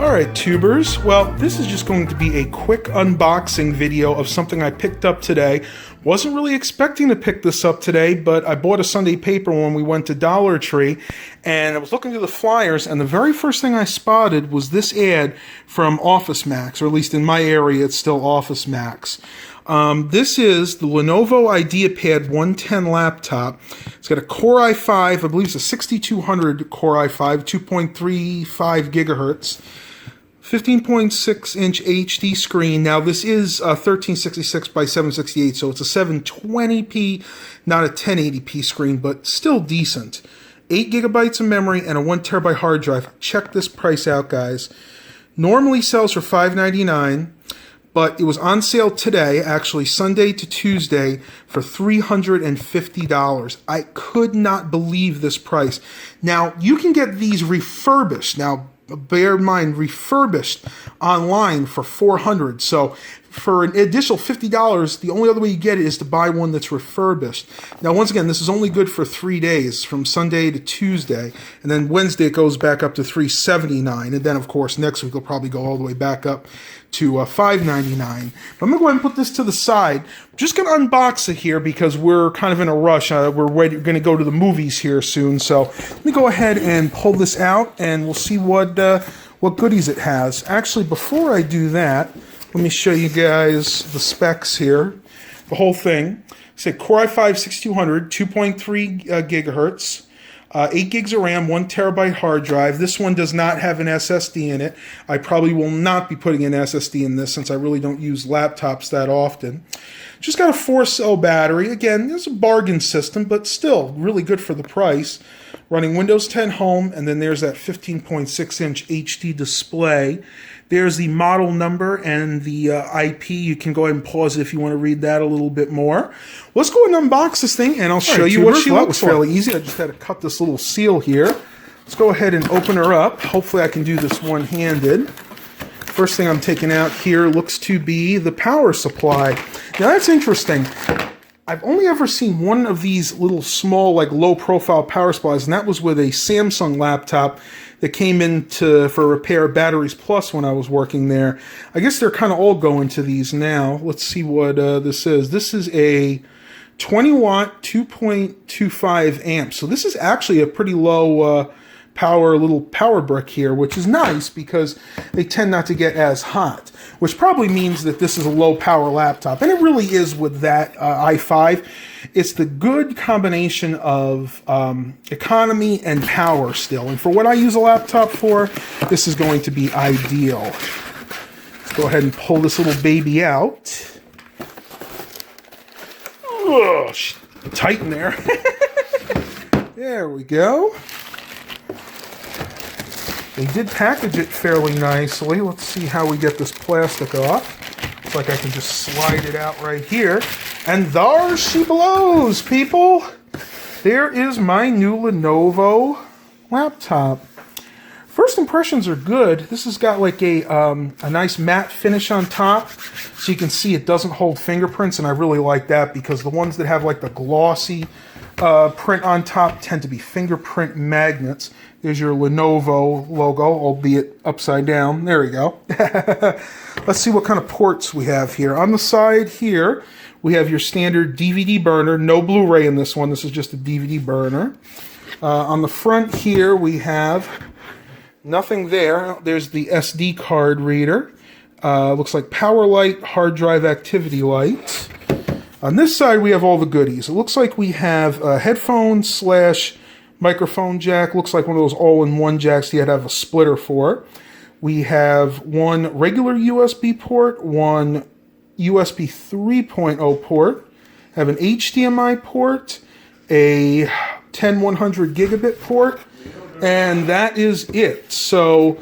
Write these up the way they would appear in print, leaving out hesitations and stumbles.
Alright tubers, well this is just going to be a quick unboxing video of something I picked up today. Wasn't really expecting to pick this up today, but I bought a Sunday paper when we went to Dollar Tree, and I was looking through the flyers, and the very first thing I spotted was this ad from Office Max, or at least in my area it's still Office Max. This is the Lenovo IdeaPad 110 laptop. It's got a Core i5, I believe it's a 6200 Core i5, 2.35 gigahertz. 15.6-inch HD screen. Now this is 1366 by 768, so it's a 720p, not a 1080p screen, but still decent. 8 gigabytes of memory and a 1 terabyte hard drive. Check this price out, guys. Normally sells for $599, but it was on sale today, actually Sunday to Tuesday, for $350. I could not believe this price. Now, you can get these refurbished. Now, bear in mind, refurbished online for $400. So for an additional $50, the only other way you get it is to buy one that's refurbished. Now, once again, this is only good for 3 days, from Sunday to Tuesday, and then Wednesday it goes back up to $379, and then, of course, next week it'll probably go all the way back up to $599. But I'm going to go ahead and put this to the side. I'm just going to unbox it here because we're kind of in a rush. We're going to go to the movies here soon, so let me go ahead and pull this out, and we'll see what goodies it has. Actually, before I do that, let me show you guys the specs here. The whole thing. Say Core i5 6200, 2.3 gigahertz, 8 gigs of RAM, 1 terabyte hard drive. This one does not have an SSD in it. I probably will not be putting an SSD in this since I really don't use laptops that often. Just got a 4-cell battery. Again, it's a bargain system, but still really good for the price. Running Windows 10 Home, and then there's that 15.6-inch HD display. There's the model number and the IP. You can go ahead and pause it if you want to read that a little bit more. Let's go ahead and unbox this thing, and I'll show you what she looks like. That was fairly easy. I just had to cut this little seal here. Let's go ahead and open her up. Hopefully I can do this one-handed. First thing I'm taking out here looks to be the power supply. Now that's interesting. I've only ever seen one of these little small, like low-profile power supplies, and that was with a Samsung laptop that came in for repair Batteries Plus when I was working there. I guess they're kind of all going to these now. Let's see what this is. This is a 20-watt, 2.25 amps. So this is actually a pretty low power little power brick here, which is nice because they tend not to get as hot, which probably means that this is a low power laptop, and it really is with that i5. It's the good combination of economy and power still, and for what I use a laptop for, this is going to be ideal. Let's go ahead and pull this little baby out. Oh, tight in there. There we go. They did package it fairly nicely. Let's see how we get this plastic off. Looks like I can just slide it out right here. And there she blows, people! There is my new Lenovo laptop. First impressions are good. This has got like a nice matte finish on top. So you can see it doesn't hold fingerprints, and I really like that because the ones that have like the glossy print on top tend to be fingerprint magnets. There's your Lenovo logo, albeit upside down. There we go. Let's see what kind of ports we have here. On the side here, we have your standard DVD burner. No Blu-ray in this one. This is just a DVD burner. On the front here, we have nothing there. There's the SD card reader. Looks like power light, hard drive activity light. On this side, we have all the goodies. It looks like we have a headphone / microphone jack. Looks like one of those all-in-one jacks you had to have a splitter for. We have one regular USB port, one USB 3.0 port, have an HDMI port, a 10100 gigabit port, and that is it. So,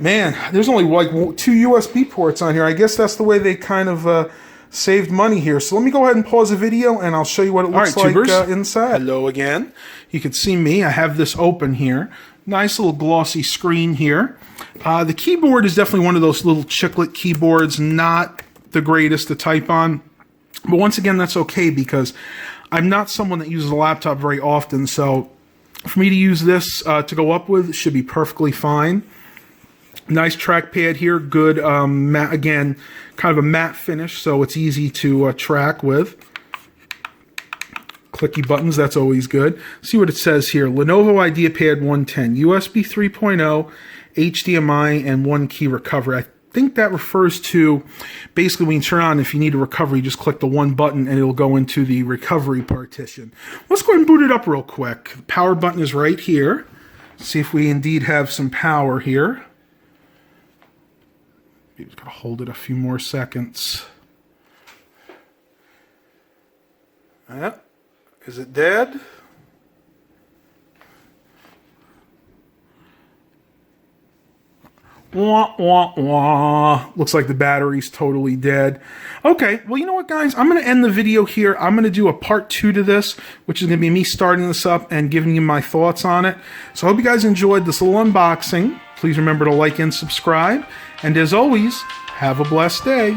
man, there's only like 2 USB ports on here. I guess that's the way they kind of saved money here. So let me go ahead and pause the video and I'll show you what it looks like inside. Hello again. You can see me. I have this open here. Nice little glossy screen here. The keyboard is definitely one of those little chiclet keyboards, not the greatest to type on. But once again, that's okay because I'm not someone that uses a laptop very often, so for me to use this to go up with should be perfectly fine. Nice trackpad here. Good, matte, again, kind of a matte finish, so it's easy to track with. Clicky buttons, that's always good. See what it says here. Lenovo IdeaPad 110, USB 3.0, HDMI, and 1 key recovery. I think that refers to basically when you turn on, if you need a recovery, you just click the one button and it'll go into the recovery partition. Let's go ahead and boot it up real quick. The power button is right here. See if we indeed have some power here. You just gotta hold it a few more seconds. Is it dead? Wah, wah, wah. Looks like the battery's totally dead. Okay, well, you know what, guys? I'm going to end the video here. I'm going to do a part 2 to this, which is going to be me starting this up and giving you my thoughts on it. So I hope you guys enjoyed this little unboxing. Please remember to like and subscribe. And as always, have a blessed day.